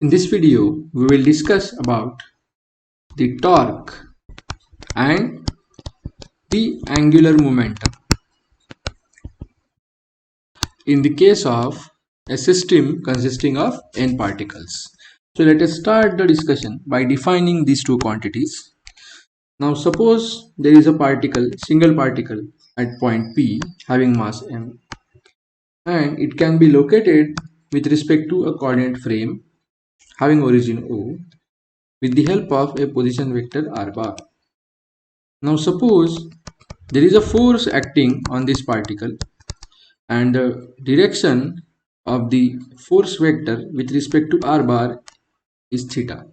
In this video, we will discuss about the torque and the angular momentum in the case of a system consisting of n particles. So let us start the discussion by defining these two quantities. Now suppose there is a particle, single particle at point P having mass m, and it can be located with respect to a coordinate frame having origin O with the help of a position vector r bar. Now suppose there is a force acting on this particle and the direction of the force vector with respect to r bar is theta.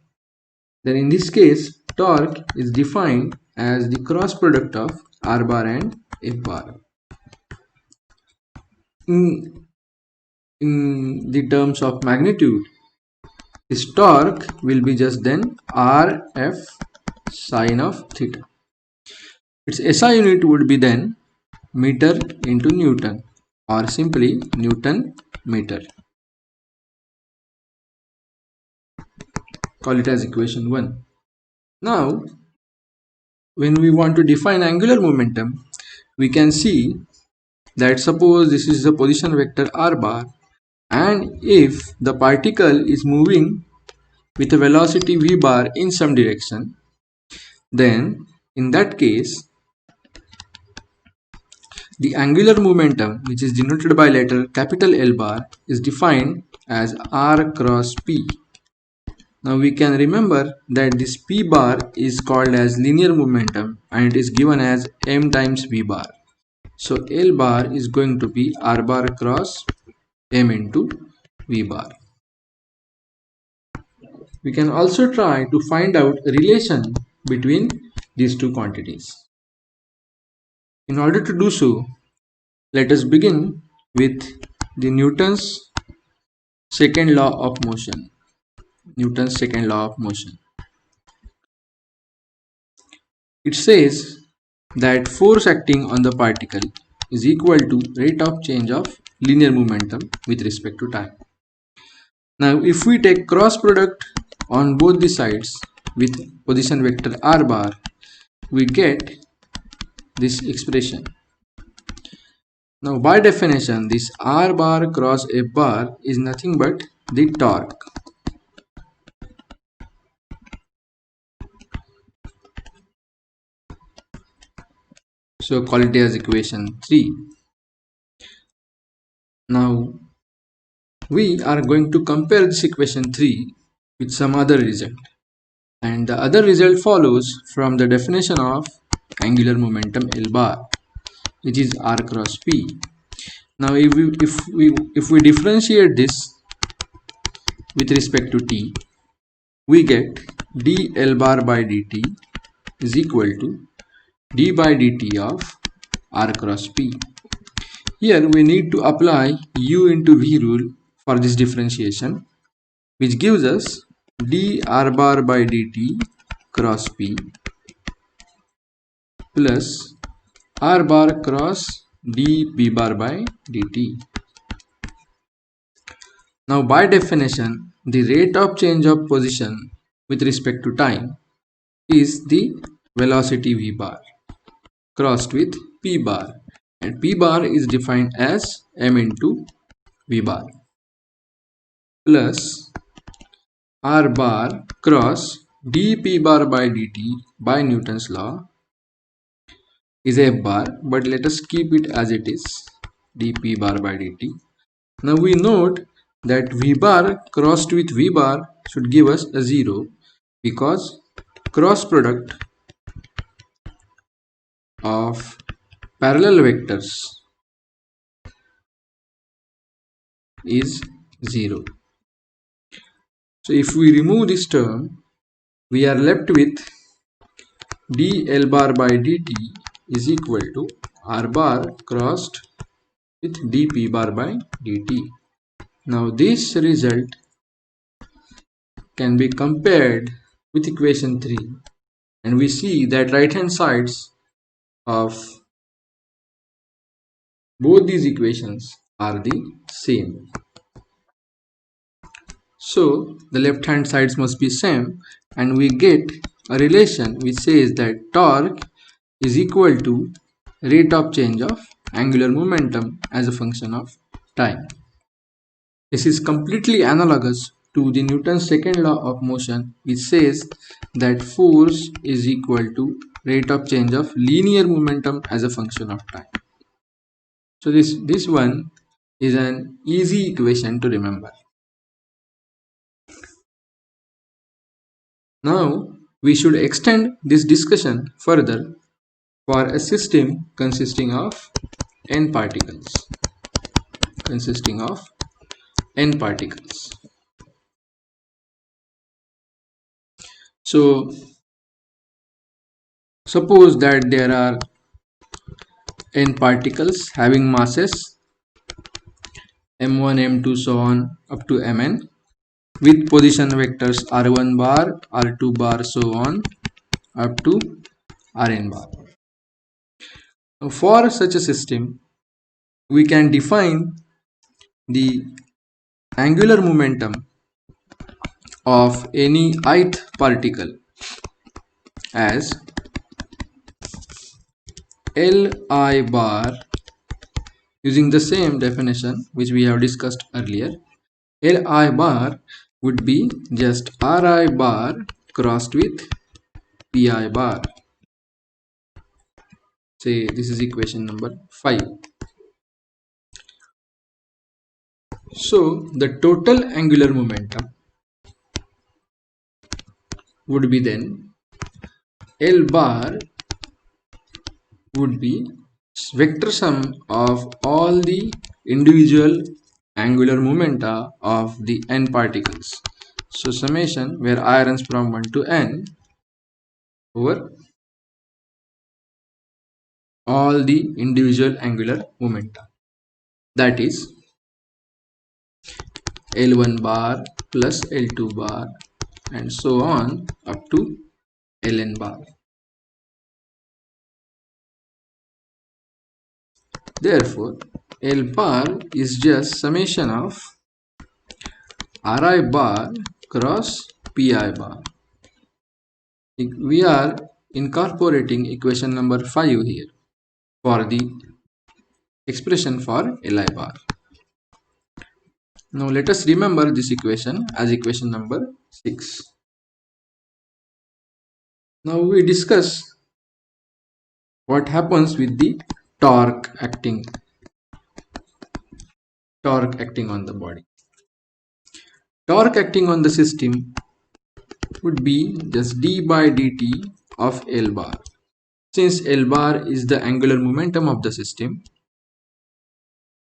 Then in this case, torque is defined as the cross product of r bar and f bar. In the terms of magnitude, this torque will be just then rf sine of theta. Its SI unit would be then meter into Newton, or simply Newton meter. Call it as equation 1. Now, when we want to define angular momentum, we can see that suppose this is the position vector r bar, and if the particle is moving with a velocity v bar in some direction, then in that case the angular momentum, which is denoted by letter capital L bar, is defined as r cross p. Now we can remember that this p bar is called as linear momentum and it is given as m times v bar. So L bar is going to be r bar cross m into v bar. We can also try to find out a relation between these two quantities. In order to do so, let us begin with the Newton's second law of motion. Newton's second law of motion. It says that force acting on the particle is equal to rate of change of linear momentum with respect to time. Now if we take cross product on both the sides with position vector r bar, we get this expression. Now by definition, this r bar cross f bar is nothing but the torque. So call it as equation 3. Now we are going to compare this equation 3 with some other result, and the other result follows from the definition of angular momentum L bar, which is r cross p. Now if we differentiate this with respect to t, we get d L bar by dt is equal to d by dt of r cross p. Here we need to apply u into v rule for this differentiation, which gives us d r bar by dt cross p plus r bar cross d p bar by dt. Now by definition, the rate of change of position with respect to time is the velocity v bar crossed with p bar, and p bar is defined as m into v bar plus r bar cross dp bar by dt by Newton's law is f bar, but let us keep it as it is, dp bar by dt. Now we note that v bar crossed with v bar should give us a 0 because cross product of parallel vectors is 0. So if we remove this term, we are left with dl bar by dt is equal to r bar crossed with dp bar by dt. Now this result can be compared with equation 3, and we see that right hand sides of both these equations are the same. So the left hand sides must be same, and we get a relation which says that torque is equal to rate of change of angular momentum as a function of time. This is completely analogous to the Newton's second law of motion, which says that force is equal to rate of change of linear momentum as a function of time. So this one is an easy equation to remember. Now we should extend this discussion further for a system consisting of n particles. So suppose that there are n particles having masses m1, m2, so on up to mn, with position vectors r1 bar, r2 bar, so on up to rn bar. Now, for such a system, we can define the angular momentum of any ith particle as Li bar, using the same definition which we have discussed earlier. Li bar would be just Ri bar crossed with Pi bar. Say this is equation number 5. So the total angular momentum would be then L bar would be vector sum of all the individual angular momenta of the n particles. So summation, where I runs from 1 to n, over all the individual angular momenta, that is L1 bar plus L2 bar and so on up to Ln bar. Therefore, L bar is just summation of Ri bar cross Pi bar. We are incorporating equation number 5 here for the expression for Li bar. Now let us remember this equation as equation number 6. Now we discuss what happens with the torque acting on the body. Torque acting on the system would be just d by dt of L bar. Since L bar is the angular momentum of the system,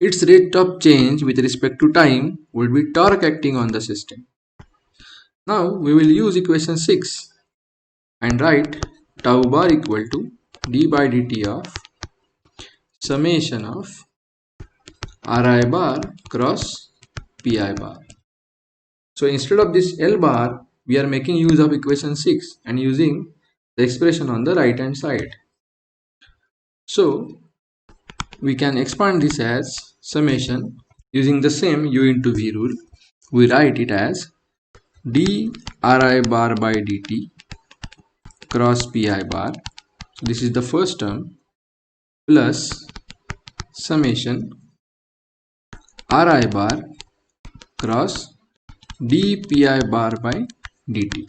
its rate of change with respect to time would be torque acting on the system. Now we will use equation 6 and write tau bar equal to d by dt of summation of Ri bar cross Pi bar. So instead of this L bar, we are making use of equation 6 and using the expression on the right hand side. So we can expand this as summation using the same u into v rule. We write it as d Ri bar by dt cross Pi bar. So this is the first term plus summation Ri bar cross dpi bar by dt,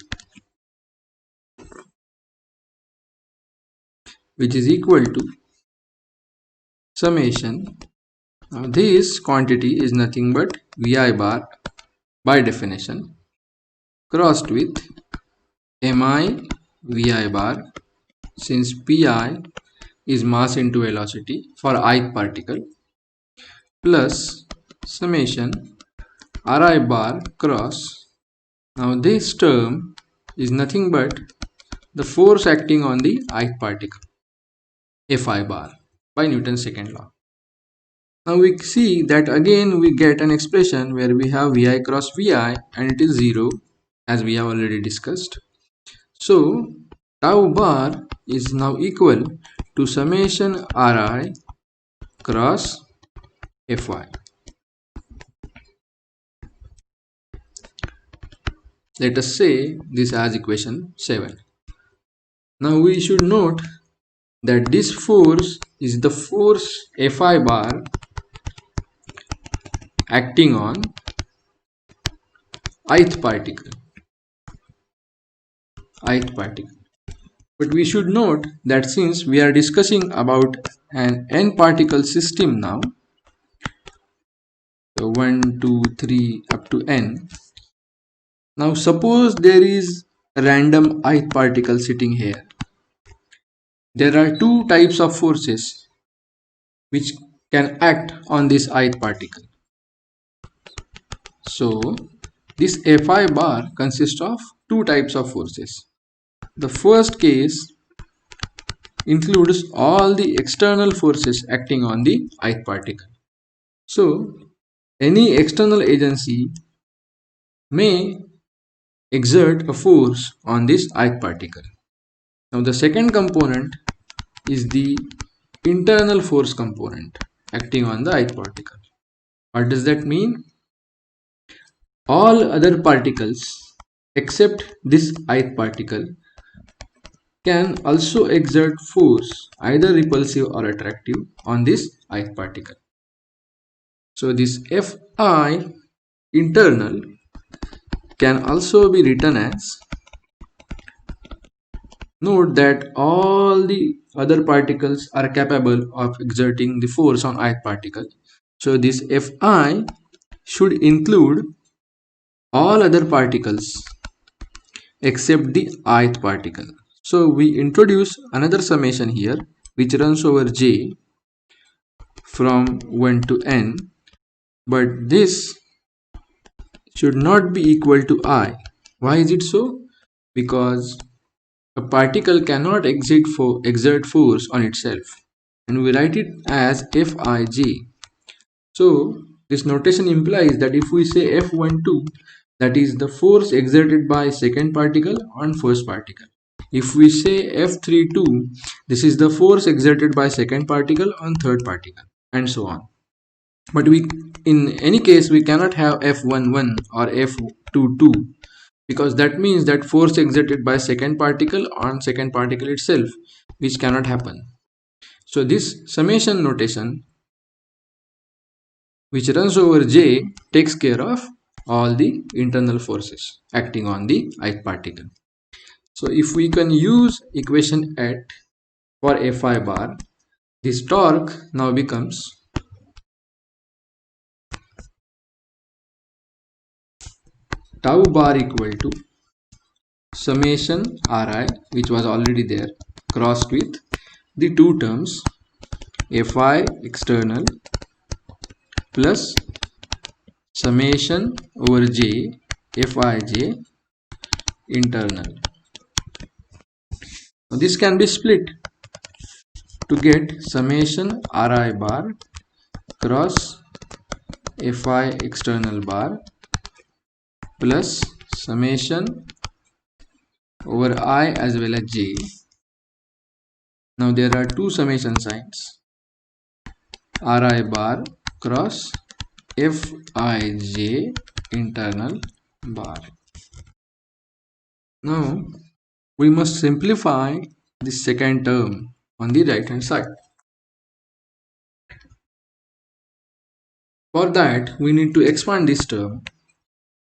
which is equal to summation. Now this quantity is nothing but Vi bar by definition crossed with Mi Vi bar, since Pi is mass into velocity for ith particle, plus summation Ri bar cross. Now this term is nothing but the force acting on the ith particle, Fi bar, by Newton's second law. Now we see that again we get an expression where we have Vi cross Vi and it is 0, as we have already discussed. So tau bar is now equal to summation Ri cross Fi. Let us say this as equation 7. Now we should note that this force is the force Fi bar acting on ith particle. But we should note that since we are discussing about an n particle system now, so 1, 2, 3 up to n. Now suppose there is a random ith particle sitting here. There are two types of forces which can act on this ith particle. So this Fi bar consists of two types of forces. The first case includes all the external forces acting on the ith particle. So any external agency may exert a force on this ith particle. Now the second component is the internal force component acting on the ith particle. What does that mean? All other particles except this ith particle can also exert force, either repulsive or attractive, on this ith particle. So this Fi internal can also be written as, note that all the other particles are capable of exerting the force on ith particle. So this Fi should include all other particles except the ith particle. So we introduce another summation here which runs over j from 1 to n, but this should not be equal to I. Why is it so? Because a particle cannot exert force on itself, and we write it as Fij. So this notation implies that if we say F12, that is the force exerted by second particle on first particle. If we say F32, this is the force exerted by second particle on third particle, and so on. But in any case, we cannot have F11 or F22, because that means that force exerted by second particle on second particle itself, which cannot happen. So this summation notation, which runs over j, takes care of all the internal forces acting on the ith particle. So if we can use equation 8 for Fi bar, this torque now becomes tau bar equal to summation Ri, which was already there, crossed with the two terms Fi external plus summation over j Fij internal. Now this can be split to get summation Ri bar cross Fi external bar plus summation over I as well as j. Now there are two summation signs, Ri bar cross Fij internal bar. Now we must simplify the second term on the right hand side. For that, we need to expand this term.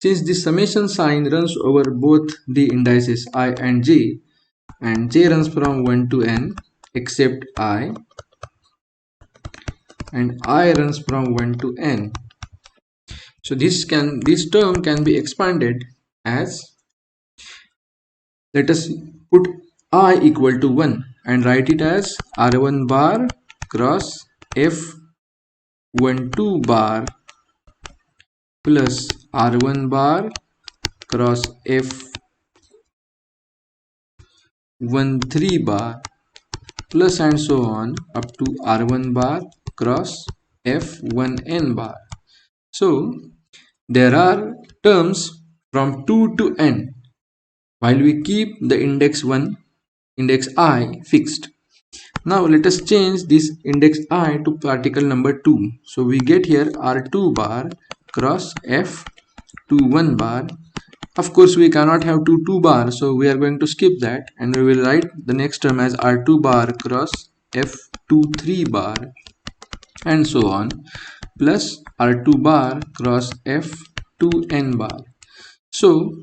Since the summation sign runs over both the indices I and j runs from 1 to n except I, and I runs from 1 to n. So this term can be expanded as, let us put I equal to 1 and write it as R1 bar cross F12 bar plus R1 bar cross F13 bar plus and so on up to R1 bar cross F1n bar. So there are terms from 2 to n, while we keep the index I fixed. Now let us change this index I to particle number 2. So we get here R2 bar cross F21 bar Of course, we cannot have two bar, so we are going to skip that and we will write the next term as R2 bar cross F23 bar and so on, plus R2 bar cross F2n bar. So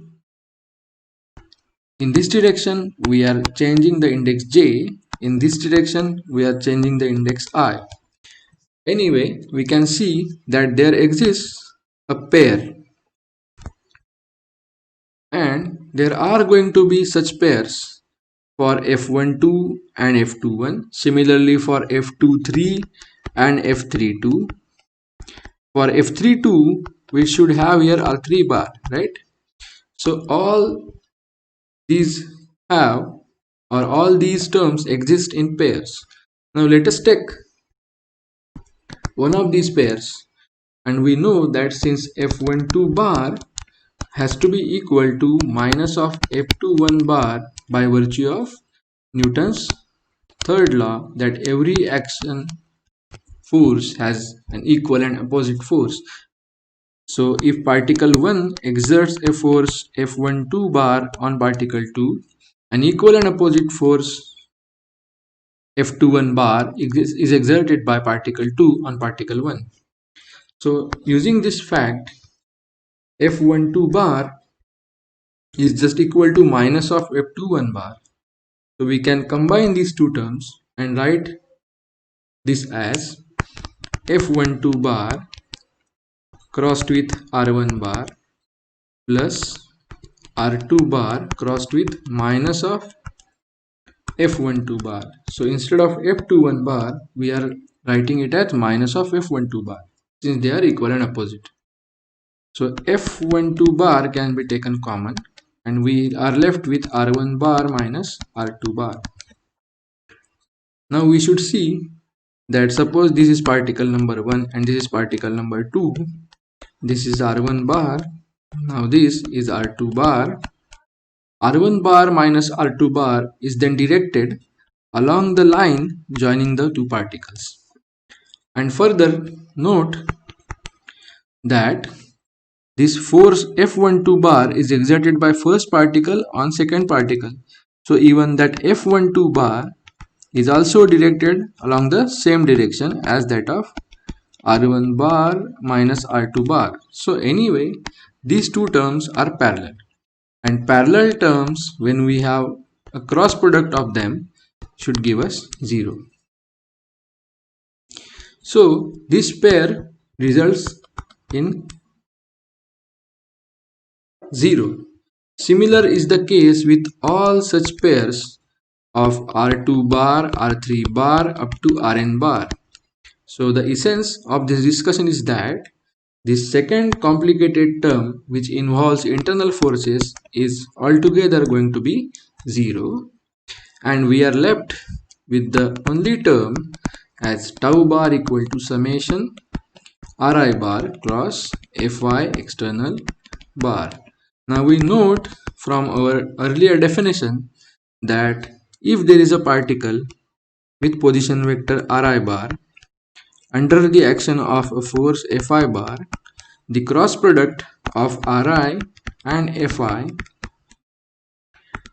in this direction we are changing the index j, in this direction we are changing the index I. Anyway, we can see that there exists a pair and there are going to be such pairs for F12 and F21, similarly for F23 and F32. For F32 we should have here R3 bar, right? So all these have, or all these terms exist in pairs. Now let us take one of these pairs, and we know that since F12 bar has to be equal to minus of F21 bar by virtue of Newton's third law, that every action force has an equal and opposite force. So if particle 1 exerts a force F12 bar on particle 2, an equal and opposite force F21 bar is exerted by particle 2 on particle 1. So using this fact, F12 bar is just equal to minus of F21 bar. So we can combine these two terms and write this as F12 bar crossed with R1 bar plus R2 bar crossed with minus of F12 bar. So instead of F21 bar, we are writing it as minus of F12 bar since they are equal and opposite. So F12 bar can be taken common and we are left with R1 bar minus R2 bar. Now we should see that suppose this is particle number 1 and this is particle number 2. This is R1 bar. Now this is R2 bar. R1 bar minus R2 bar is then directed along the line joining the two particles. And further note that this force F12 bar is exerted by first particle on second particle. So even that F12 bar is also directed along the same direction as that of R1 bar minus R2 bar. So anyway, these two terms are parallel. And parallel terms, when we have a cross product of them, should give us 0. So this pair results in 0. Similar is the case with all such pairs of R2 bar, R3 bar up to Rn bar. So the essence of this discussion is that this second complicated term, which involves internal forces, is altogether going to be 0, and we are left with the only term as tau bar equal to summation Ri bar cross Fy external bar. Now we note from our earlier definition that if there is a particle with position vector Ri bar under the action of a force Fi bar, the cross product of Ri and Fi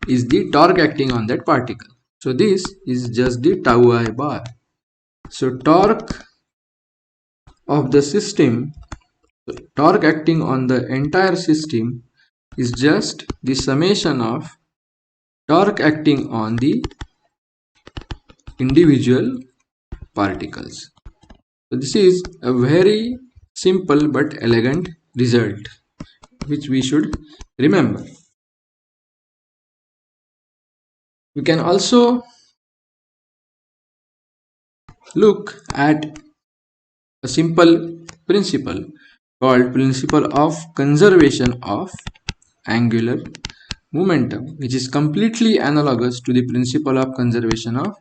is the torque acting on that particle. So this is just the tau I bar. So torque of the system, torque acting on the entire system is just the summation of torque acting on the individual particles. So this is a very simple but elegant result which we should remember. We can also look at a simple principle called principle of conservation of angular momentum, which is completely analogous to the principle of conservation of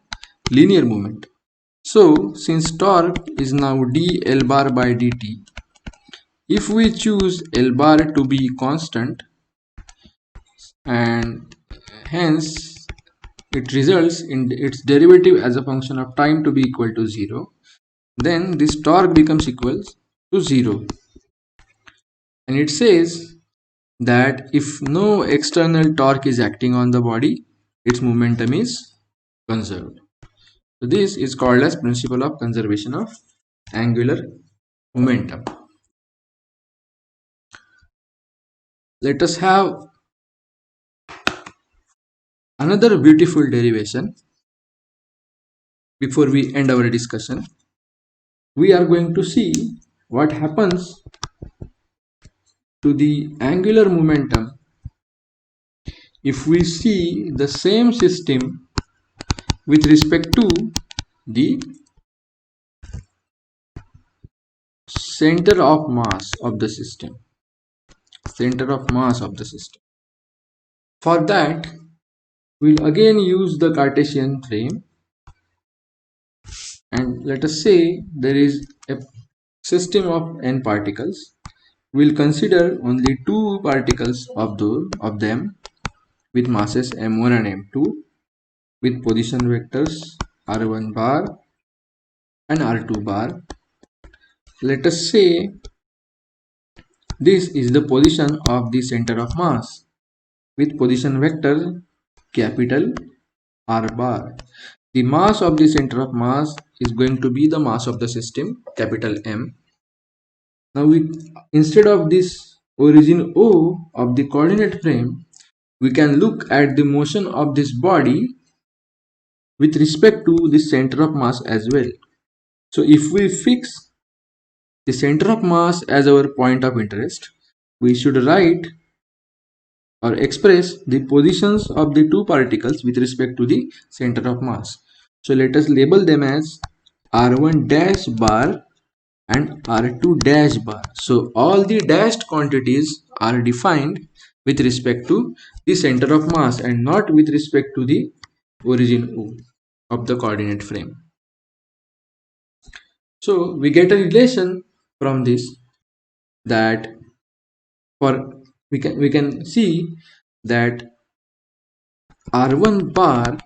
linear momentum. So since torque is now d L bar by dt, if we choose L bar to be constant and hence it results in its derivative as a function of time to be equal to 0, then this torque becomes equal to 0. And it says that if no external torque is acting on the body, its momentum is conserved. So this is called as principle of conservation of angular momentum. Let us have another beautiful derivation before we end our discussion. We are going to see what happens to the angular momentum if we see the same system with respect to the center of mass of the system. Center of mass of the system. For that, we'll again use the Cartesian frame, and let us say there is a system of n particles. We'll consider only two particles of them with masses m1 and m2 with position vectors r1 bar and r2 bar. Let us say this is the position of the center of mass with position vector capital R bar. The mass of the center of mass is going to be the mass of the system, capital M. Now instead of this origin O of the coordinate frame, we can look at the motion of this body with respect to the center of mass as well. So if we fix the center of mass as our point of interest, we should write or express the positions of the two particles with respect to the center of mass. So let us label them as R1 dash bar and R2 dash bar. So all the dashed quantities are defined with respect to the center of mass and not with respect to the origin O of the coordinate frame. So we get a relation from this that we can see that R1 bar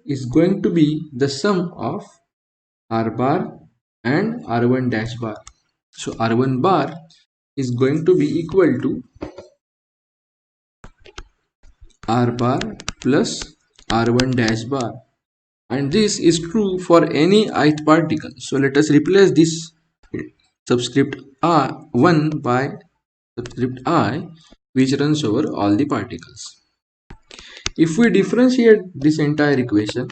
is going to be the sum of R bar and R1 dash bar. So R1 bar is going to be equal to R bar plus R1 dash bar, and this is true for any ith particle. So let us replace this subscript R1 by subscript I, which runs over all the particles. If we differentiate this entire equation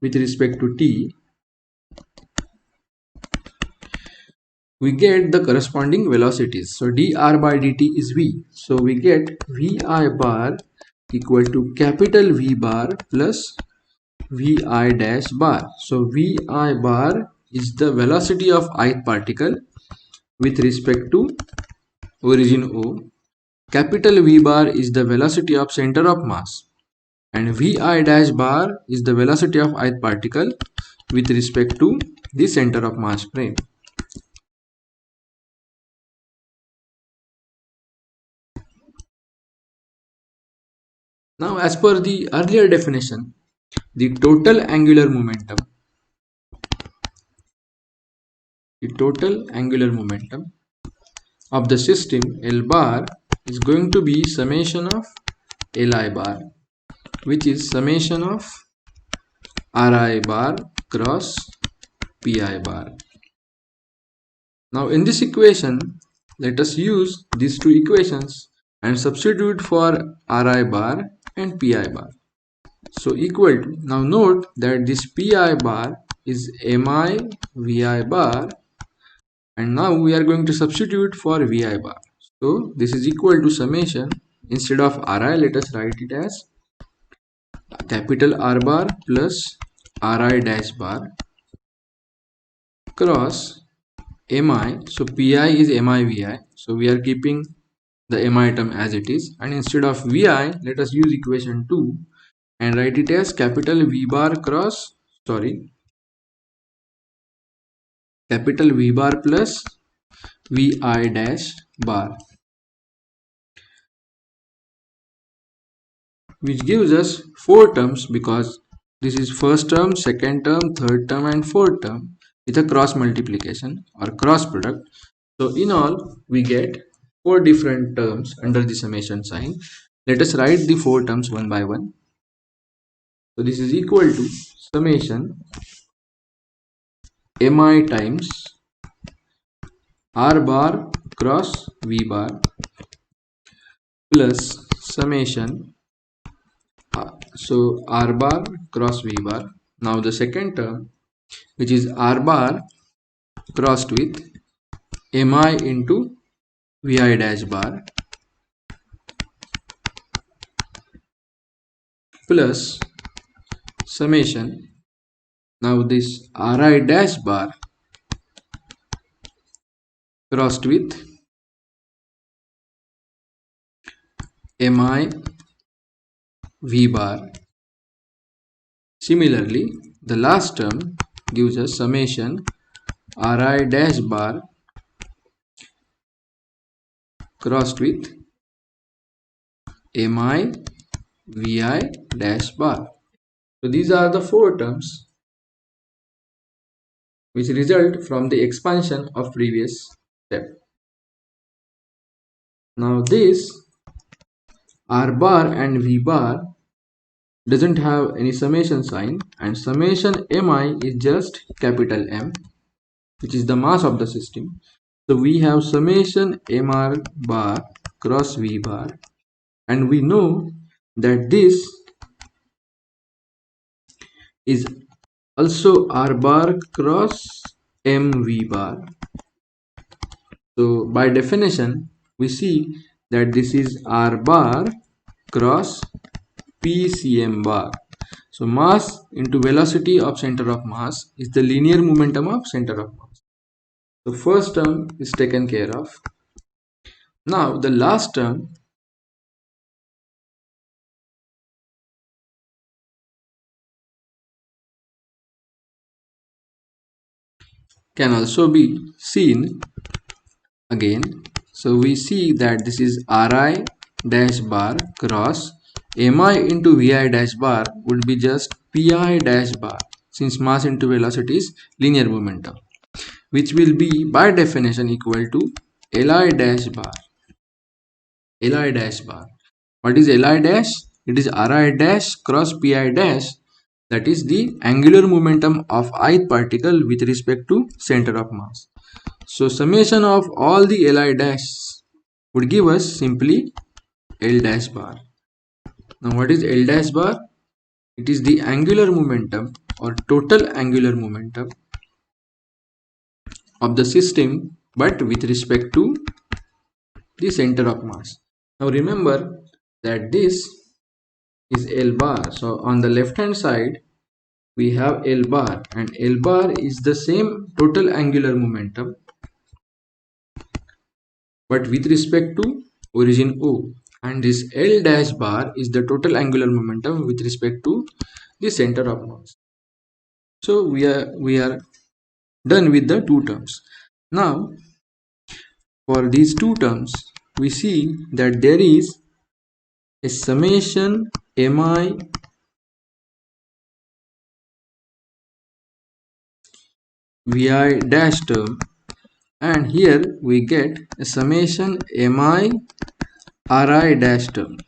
with respect to t, we get the corresponding velocities. So dr by dt is v. So we get vi bar equal to capital V bar plus vi dash bar. So vi bar is the velocity of ith particle with respect to origin O. Capital V bar is the velocity of center of mass, and vi dash bar is the velocity of ith particle with respect to the center of mass frame. Now, as per the earlier definition, the total angular momentum of the system L bar is going to be summation of Li bar, which is summation of Ri bar cross Pi bar. Now in this equation, let us use these two equations and substitute for Ri bar and Pi bar. So equal to, now note that this Pi bar is Mi Vi bar, and now we are going to substitute for Vi bar. So this is equal to summation, instead of Ri, let us write it as capital R bar plus Ri dash bar cross Mi. So Pi is Mi Vi, so we are keeping the Mi term as it is, and instead of Vi, let us use equation 2 and write it as capital V bar cross, capital V bar plus Vi dash bar, which gives us 4 terms, because this is first term, second term, third term and fourth term with a cross multiplication or cross product. So in all we get four different terms under the summation sign. Let us write the four terms one by one. So this is equal to summation mi times r bar cross v bar plus summation so r bar cross v bar. Now the second term, which is r bar crossed with mi into vi dash bar plus summation, now this ri dash bar crossed with mi v bar. Similarly, the last term gives us summation ri dash bar crossed with mi vi dash bar. So these are the four terms which result from the expansion of previous step. Now this r bar and v bar doesn't have any summation sign, and summation mi is just capital M, which is the mass of the system. So we have summation mr bar cross v bar, and we know that this is also r bar cross mv bar. So by definition we see that this is r bar cross pcm bar. So mass into velocity of center of mass is the linear momentum of center of mass. The first term is taken care of. Now the last term can also be seen again. So we see that this is ri dash bar cross mi into vi dash bar would be just pi dash bar, since mass into velocity is linear momentum, which will be by definition equal to li dash bar. Li dash bar. What is li dash? It is ri dash cross pi dash, that is the angular momentum of ith particle with respect to center of mass. So summation of all the li dash would give us simply l dash bar. Now what is l dash bar? It is the angular momentum or total angular momentum of the system, but with respect to the center of mass. Now remember that this is L bar. So on the left hand side we have L bar, and L bar is the same total angular momentum but with respect to origin O, and this L dash bar is the total angular momentum with respect to the center of mass. So we are done with the two terms. Now for these two terms we see that there is a summation mi vi dash term, and here we get a summation mi ri dash term.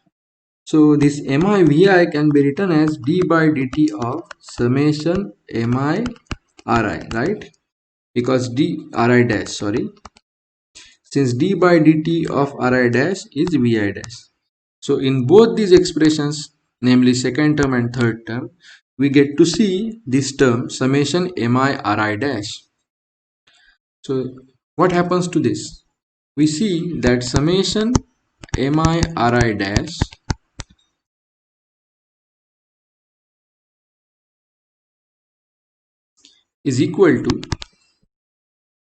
So this mi vi can be written as d by dt of summation mi ri, right? Because ri dash, sorry, since d by dt of ri dash is vi dash. So in both these expressions, namely second term and third term, we get to see this term summation mi ri dash. So what happens to this? We see that summation mi ri dash is equal to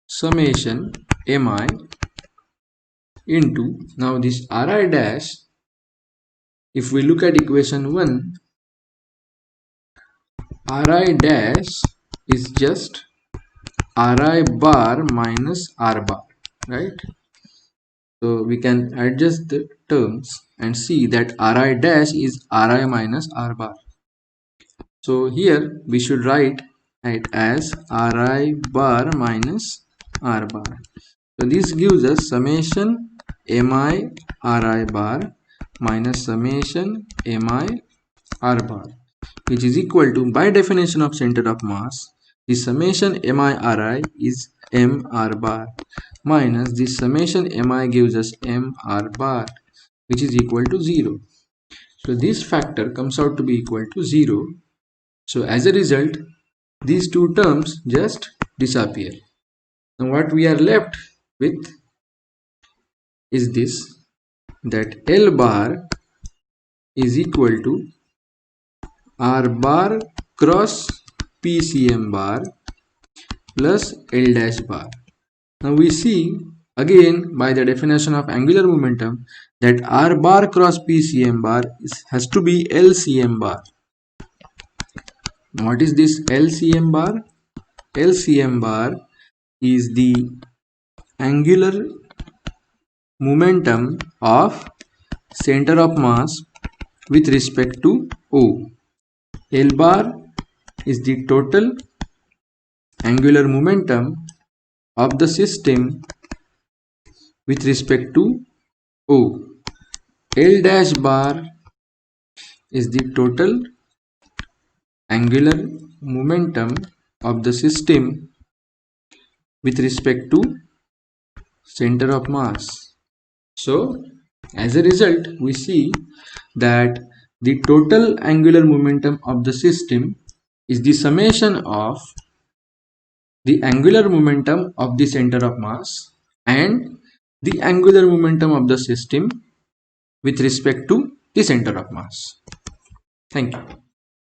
summation mi into, now this ri dash, if we look at equation 1, ri dash is just ri bar minus r bar, right? So we can adjust the terms and see that ri dash is ri minus r bar. So here we should write it as ri bar minus r bar. So this gives us summation mi ri bar minus summation mi r bar, which is equal to, by definition of center of mass, the summation mi ri is m r bar minus the summation mi gives us m r bar, which is equal to 0. So this factor comes out to be equal to 0. So as a result, these two terms just disappear. Now what we are left with is this, that L bar is equal to R bar cross PCM bar plus L dash bar. Now we see again by the definition of angular momentum that R bar cross PCM bar has to be LCM bar. What is this LCM bar? LCM bar is the angular momentum of center of mass with respect to O. L bar is the total angular momentum of the system with respect to O. L dash bar is the total angular momentum of the system with respect to center of mass. So as a result, we see that the total angular momentum of the system is the summation of the angular momentum of the center of mass and the angular momentum of the system with respect to the center of mass. Thank you.